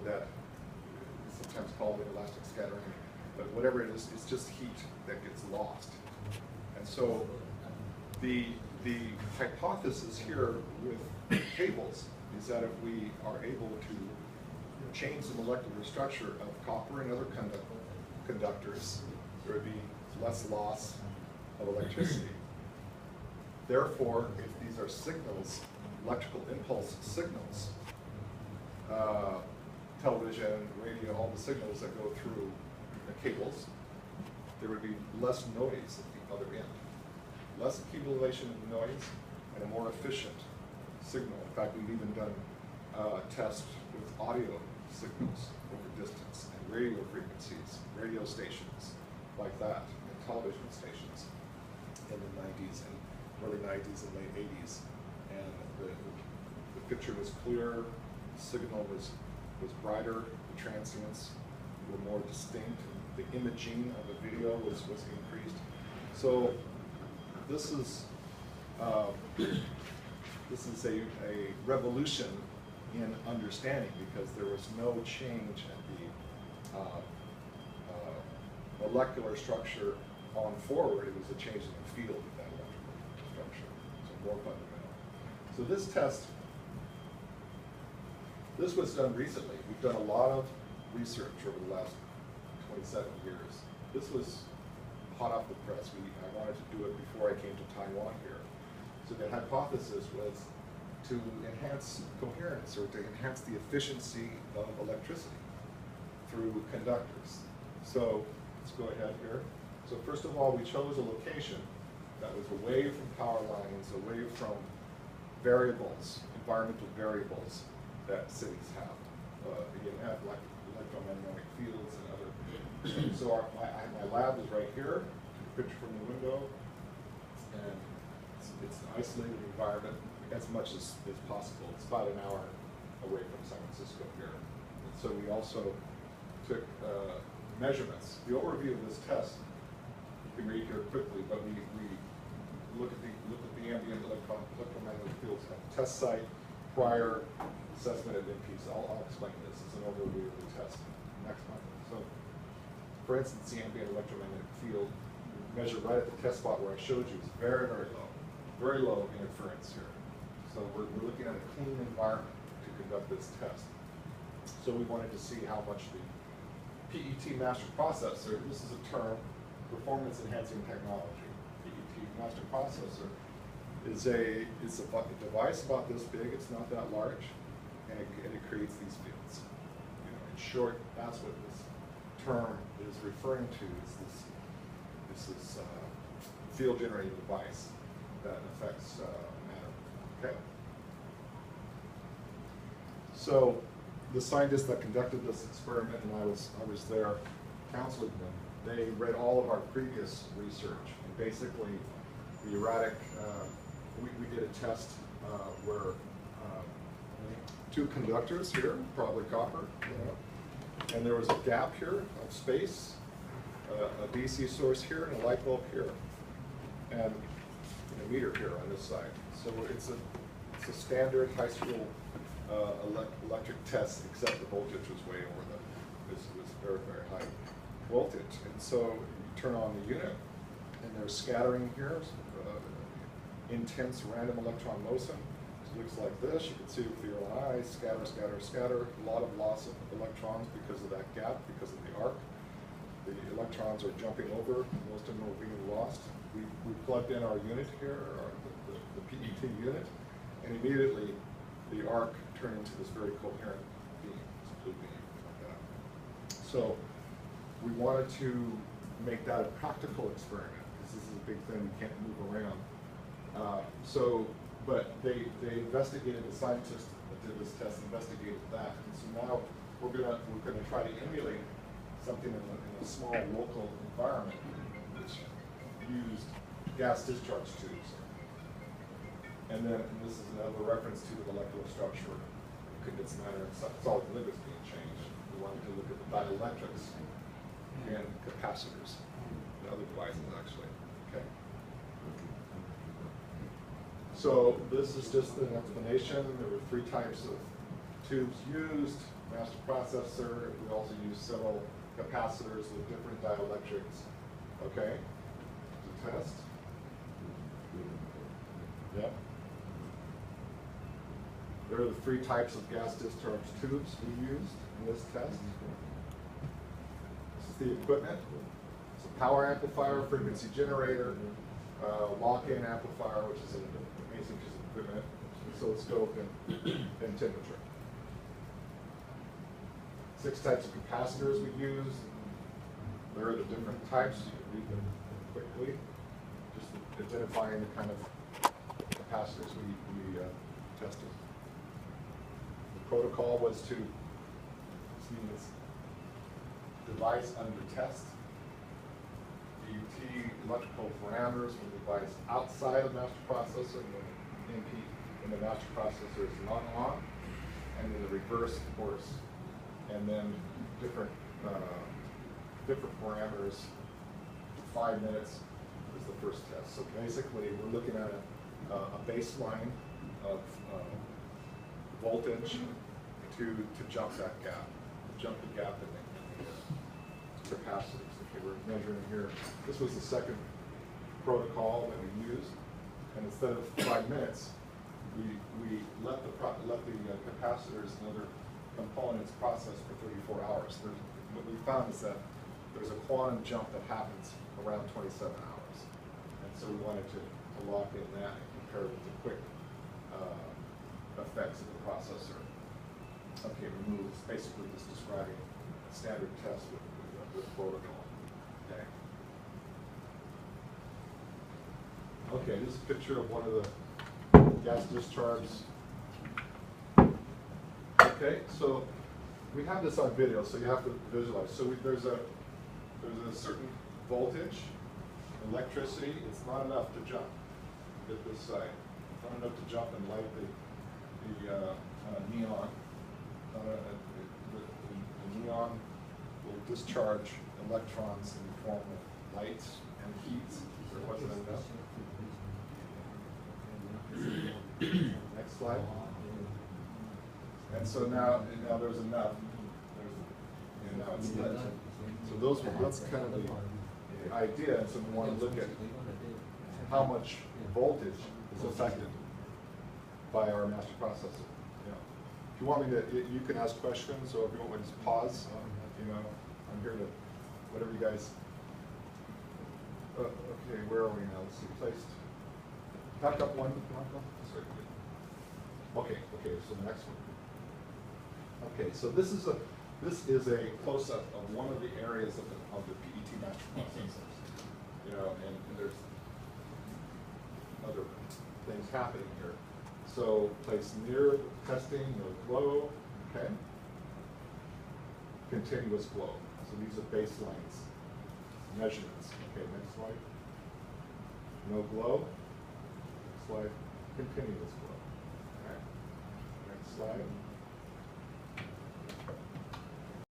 that is sometimes called inelastic scattering, but whatever it is, it's just heat that gets lost. And so the hypothesis here with cables is that if we are able to change the molecular structure of copper and other conductors, there would be less loss of electricity. Therefore, if these are signals, electrical impulse signals, television, radio, all the signals that go through the cables, there would be less noise at the other end. Less accumulation of noise and a more efficient signal. In fact, we've even done tests with audio signals over distance and radio frequencies, radio stations like that, and television stations in the 90s and early 90s and late 80s. And the picture was clear, the signal was brighter, the transients were more distinct, the imaging of the video was increased. So this is a revolution in understanding, because there was no change at the molecular structure on forward. It was a change in the field of that electrical structure, so more fundamental. So this test, this was done recently. We've done a lot of research over the last 27 years. This was hot off the press. I wanted to do it before I came to Taiwan here. So the hypothesis was to enhance coherence, or to enhance the efficiency of electricity through conductors. So let's go ahead here. So first of all, we chose a location that was away from power lines, away from variables, environmental variables that cities have. You have like electromagnetic fields and other. So my lab is right here. Took a picture from the window, and it's an isolated environment as much as possible. It's about an hour away from San Francisco here. And so we also took measurements. The overview of this test, you can read here quickly, but we look at the ambient electromagnetic fields at the test site, prior assessment of NPs. I'll explain this. It's an overview of the test next month. So, for instance, the ambient electromagnetic field measured right at the test spot where I showed you is very, very low interference here. So we're looking at a clean environment to conduct this test. So we wanted to see how much the PET master processor, this is a term, performance enhancing technology. PET master processor is a device about this big. It's not that large, and it creates these fields. In short, that's what this term is referring to. Is this field generating device that affects matter. Okay. So the scientists that conducted this experiment, and I was there counseling them, they read all of our previous research, and basically the erratic, we did a test where two conductors here, probably copper, and there was a gap here of space, a DC source here, and a light bulb here, and a meter here on this side. So it's a standard high school electric test, except the voltage was way over it was very, very high voltage. And so you turn on the unit, and there's scattering here, intense random electron motion. It looks like this. You can see with your own eyes, scatter, scatter, scatter. A lot of loss of electrons because of that gap, because of the arc. The electrons are jumping over, most of them are being lost. We plugged in our unit here, the PET unit, and immediately the arc turned into this very coherent beam, this blue beam like that. So we wanted to make that a practical experiment, because this is a big thing, you can't move around. But they investigated, the scientists that did this test investigated that, and so now we're gonna try to emulate something in a small local environment which used gas discharge tubes. And this is another reference to the molecular structure of condensed matter and solid liquids being changed. We wanted to look at the dielectrics and capacitors and other devices actually. Okay. So this is just an explanation. There were 3 types of tubes used, master processor. We also use several capacitors with different dielectrics, okay, to test. Yep. There are the three types of gas discharge tubes we used in this test. This is the equipment. It's a power amplifier, frequency generator, lock-in amplifier, which is an amazing piece of equipment, oscilloscope, and temperature. 6 types of capacitors we use. There are the different types. You can read them quickly. Just identifying the kind of capacitors we tested. The protocol was to see this device under test. DUT electrical parameters for the device outside of the master processor, when the master processor is not on, and then the reverse, of course, and then different parameters. 5 minutes is the first test. So basically, we're looking at a baseline of voltage to jump that gap, jump the gap in the capacitors. Okay, we're measuring here. This was the second protocol that we used, and instead of 5 minutes, we let the capacitors and other components process for 34 hours. What we found is that there's a quantum jump that happens around 27 hours. And so we wanted to lock in that and compare it with the quick effects of the processor. Okay, remove. It's basically just describing a standard test with protocol. Okay. Okay, this is a picture of one of the gas discharges. Okay, so we have this on video, so you have to visualize. So there's a certain voltage, electricity. It's not enough to jump at this side. It's not enough to jump and light the neon. The neon will discharge electrons in the form of lights and heat. There wasn't enough. Next slide. And so now there's enough. And now it's lit. So that's kind of the idea. And so we want to look at how much voltage is affected by our master processor. If you want me to, you can ask questions, or if you want me to just pause, I'm here to, whatever you guys. Okay, where are we now? Let's see, placed. Back up one, Marco. Okay, so the next one. Okay, so this is a close-up of one of the areas of the PET master processors. And there's other things happening here. So place near testing, no glow, okay? Continuous glow. So these are baselines, measurements. Okay, next slide. No glow. Next slide, continuous glow. Okay. Next slide.